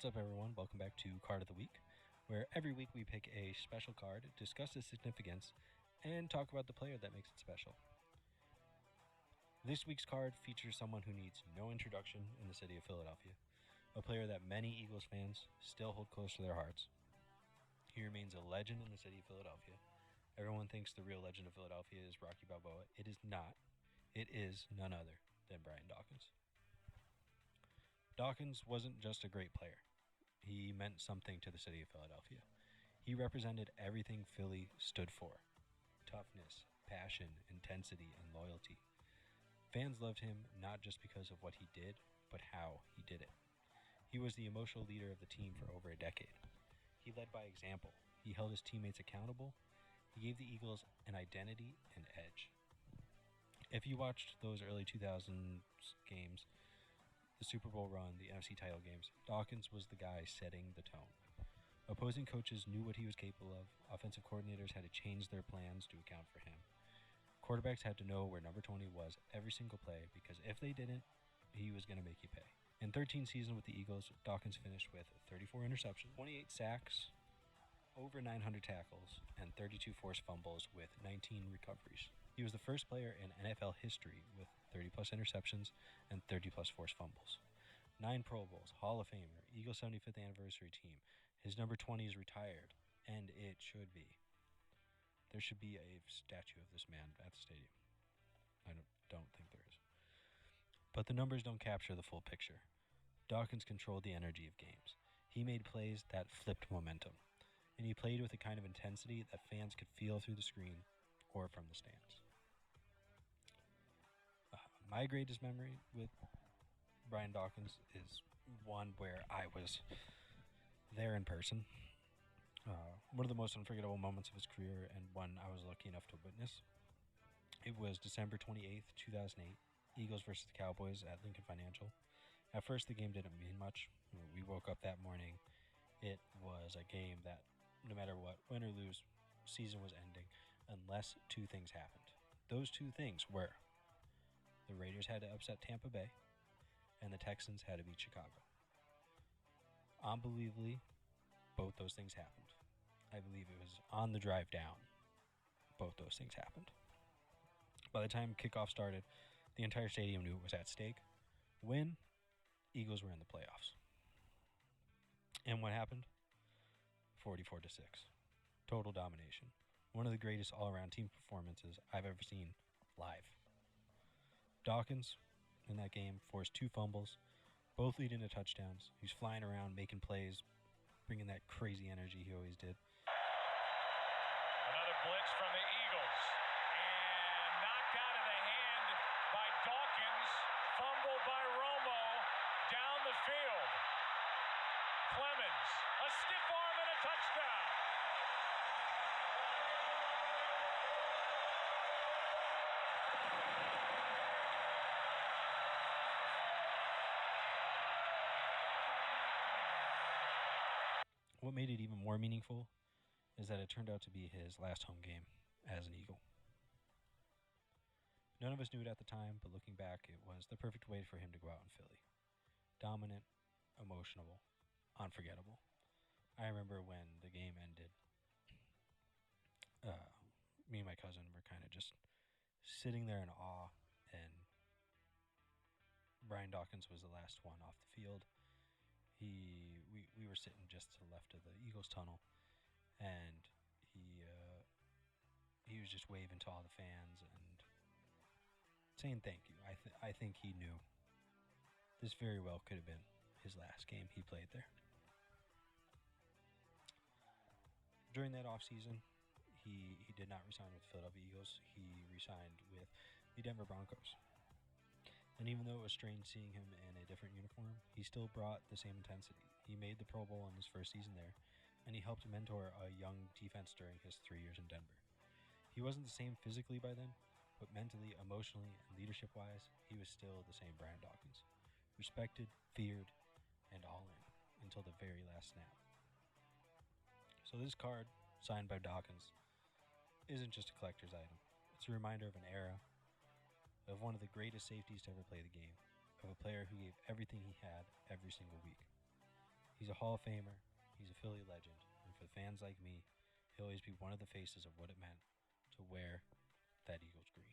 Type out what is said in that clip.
up, everyone? Welcome back to Card of the Week, where every week we pick a special card, discuss its significance, and talk about the player that makes it special. This week's card features someone who needs no introduction in the city of Philadelphia, a player that many Eagles fans still hold close to their hearts. He remains a legend in the city of Philadelphia. Everyone thinks the real legend of Philadelphia is Rocky Balboa. It is not. It is none other than Brian Dawkins. Dawkins wasn't just a great player. He meant something to the city of Philadelphia. He represented everything Philly stood for: toughness, passion, intensity, and loyalty. Fans loved him not just because of what he did, but how he did it. He was the emotional leader of the team for over a decade. He led by example. He held his teammates accountable. He gave the Eagles an identity and edge. If you watched those early 2000s games, the Super Bowl run, the NFC title games, Dawkins was the guy setting the tone. Opposing coaches knew what he was capable of. Offensive coordinators had to change their plans to account for him. Quarterbacks had to know where number 20 was every single play, because if they didn't, he was going to make you pay. In 13 seasons with the Eagles, Dawkins finished with 34 interceptions, 28 sacks, over 900 tackles, and 32 forced fumbles with 19 recoveries. He was the first player in NFL history with 30-plus interceptions and 30-plus forced fumbles. 9 Pro Bowls, Hall of Famer, Eagles 75th anniversary team. His number 20 is retired, and it should be. There should be a statue of this man at the stadium. I don't think there is. But the numbers don't capture the full picture. Dawkins controlled the energy of games. He made plays that flipped momentum, and he played with a kind of intensity that fans could feel through the screen or from the stands. My greatest memory with Brian Dawkins is one where I was there in person. One of the most unforgettable moments of his career, and one I was lucky enough to witness. It was December 28th, 2008, Eagles versus the Cowboys at Lincoln Financial. At first, the game didn't mean much. We woke up that morning. It was a game that, no matter what, win or lose, season was ending unless 2 things happened. Those 2 things were: the Raiders had to upset Tampa Bay, and the Texans had to beat Chicago. Unbelievably, both those things happened. I believe it was on the drive down. Both those things happened. By the time kickoff started, the entire stadium knew it was at stake. Win, Eagles were in the playoffs. And what happened? 44-6. Total domination. One of the greatest all-around team performances I've ever seen live. Dawkins, in that game, forced 2 fumbles, both leading to touchdowns. He was flying around, making plays, bringing that crazy energy he always did. Another blitz from the Eagles. And knocked out of the hand by Dawkins. Fumbled by Romo. Down the field. Clemens. A stiff arm and a touchdown. What made it even more meaningful is that it turned out to be his last home game as an Eagle. None of us knew it at the time, but looking back, it was the perfect way for him to go out in Philly. Dominant, emotional, unforgettable. I remember when the game ended, me and my cousin were kind of just sitting there in awe, and Brian Dawkins was the last one off the field. We were sitting just to the left of the Eagles tunnel, and he was just waving to all the fans and saying thank you. I think he knew this very well could have been his last game he played there. During that offseason, he did not resign with the Philadelphia Eagles. He resigned with the Denver Broncos. And even though it was strange seeing him in a different uniform, he still brought the same intensity. He made the Pro Bowl in his first season there, and he helped mentor a young defense during his 3 years in Denver. He wasn't the same physically by then, but mentally, emotionally, and leadership-wise, he was still the same Brian Dawkins. Respected, feared, and all in until the very last snap. So this card, signed by Dawkins, isn't just a collector's item. It's a reminder of an era, of one of the greatest safeties to ever play the game, of a player who gave everything he had every single week. He's a Hall of Famer, he's a Philly legend, and for fans like me, he'll always be one of the faces of what it meant to wear that Eagles green.